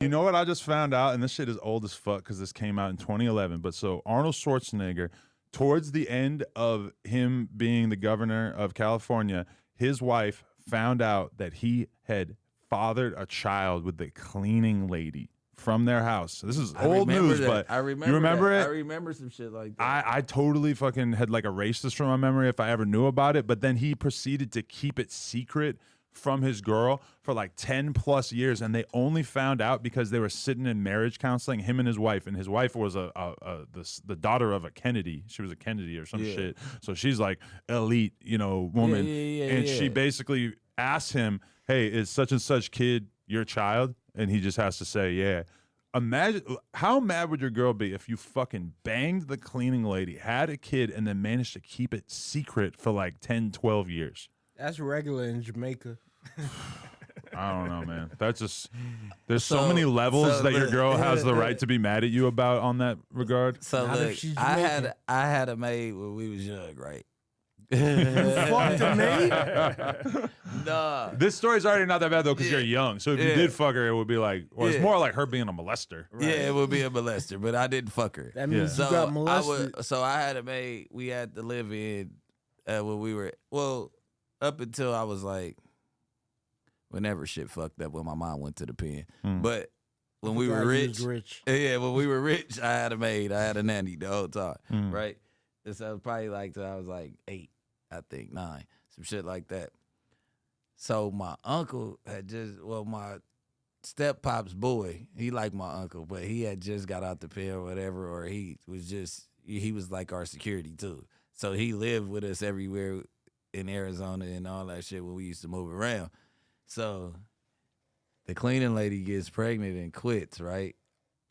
You know what I just found out? And this shit is old as fuck because this came out in 2011. But so Arnold Schwarzenegger, towards the end of him being the governor of California, his wife found out that he had fathered a child with the cleaning lady from their house. This is old news, but I remember you remember it? I remember some shit like that. I totally fucking had like erased this from my memory if I ever knew about it. But then he proceeded to keep it secret from his girl for like 10 plus years, and they only found out because they were sitting in marriage counseling, him and his wife was the daughter of a Kennedy. She was a Kennedy or some shit, so she's like elite, woman. And she basically asked him, hey, is such and such kid your child? And he just has to say, yeah. Imagine how mad would your girl be if you fucking banged the cleaning lady, had a kid, and then managed to keep it secret for like 10, 12 years. That's regular in Jamaica. I don't know, man. That's just there's so many levels that your girl has the right to be mad at you about on that regard. So look, I had a maid when we was young, right? Fucked a maid? Nah. This story's already not that bad though because you're young. So if you did fuck her, it would be like, or it's more like her being a molester. Right? Yeah, it would be a molester, but I didn't fuck her. That means you got molested. So I had a maid we had to live in when we were up until I was like, whenever shit fucked up when my mom went to the pen. But when we were rich, when we were rich, I had a maid, I had a nanny the whole time, right? And so it was probably like till I was like 8, I think 9, some shit like that. So my uncle had my step pop's boy, he liked my uncle, but he had just got out the pen or whatever, or he was like our security too. So he lived with us everywhere in Arizona and all that shit when we used to move around. So the cleaning lady gets pregnant and quits, right?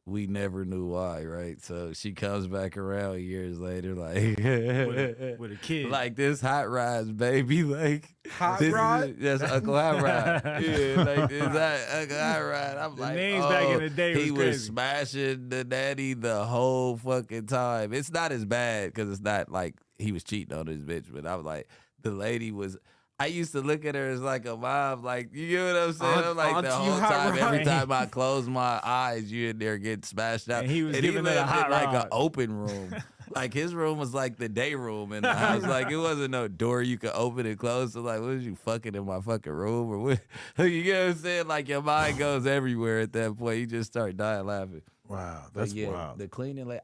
We never knew why, right? So she comes back around years later, like with a kid, like this hot rod's baby, like hot rod. That's Uncle Hot Rod. Yeah, like this Uncle Hot Rod. I'm the like, names back in the day he was crazy. smashing the daddy the whole fucking time. It's not as bad because it's not like he was cheating on his bitch, but I was like, the lady was. I used to look at her as like a mom, like, you get what I'm saying? I'm like, the whole time, every time I close my eyes, you in there getting smashed out. And he was giving it a hot like rod. an open room. Like, his room was like the day room in the house. Like, it wasn't no door you could open and close. So, like, what was you fucking in my fucking room? Or what? You get what I'm saying? Like, your mind goes everywhere at that point. You just start dying laughing. Wow, that's wild. The cleaning lady.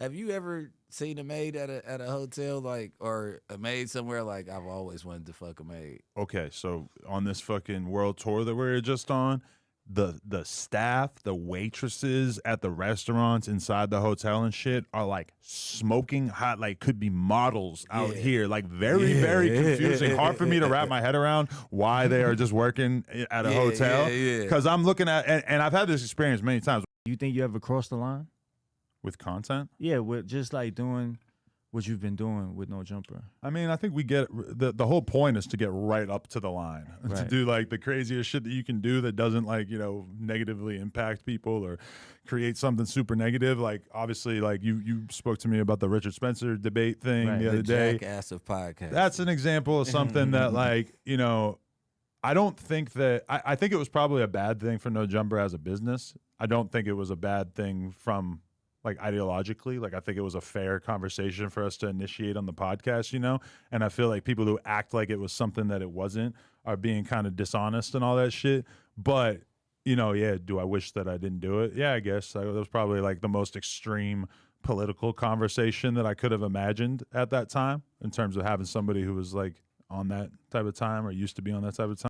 Have you ever seen a maid at a hotel, like, or a maid somewhere? Like, I've always wanted to fuck a maid. Okay, so on this fucking world tour that we were just on, the staff, the waitresses at the restaurants inside the hotel and shit are like smoking hot, like could be models out here. Like very, very confusing. Hard for me to wrap my head around why they are just working at a hotel. Because I'm looking at, and I've had this experience many times. You think you ever crossed the line? With content? Yeah, with just like doing what you've been doing with No Jumper. I mean, I think we get the whole point is to get right up to the line, to do like the craziest shit that you can do that doesn't like, negatively impact people or create something super negative. Like obviously, like you spoke to me about the Richard Spencer debate thing the other day. Jackass of podcast. That's an example of something that like, I don't think that I think it was probably a bad thing for No Jumper as a business. I don't think it was a bad thing from like ideologically. Like I think it was a fair conversation for us to initiate on the podcast, and I feel like people who act like it was something that it wasn't are being kind of dishonest and all that shit. But do I wish that I didn't do it? Yeah, I guess that was probably like the most extreme political conversation that I could have imagined at that time in terms of having somebody who was like on that type of time or used to be on that type of time.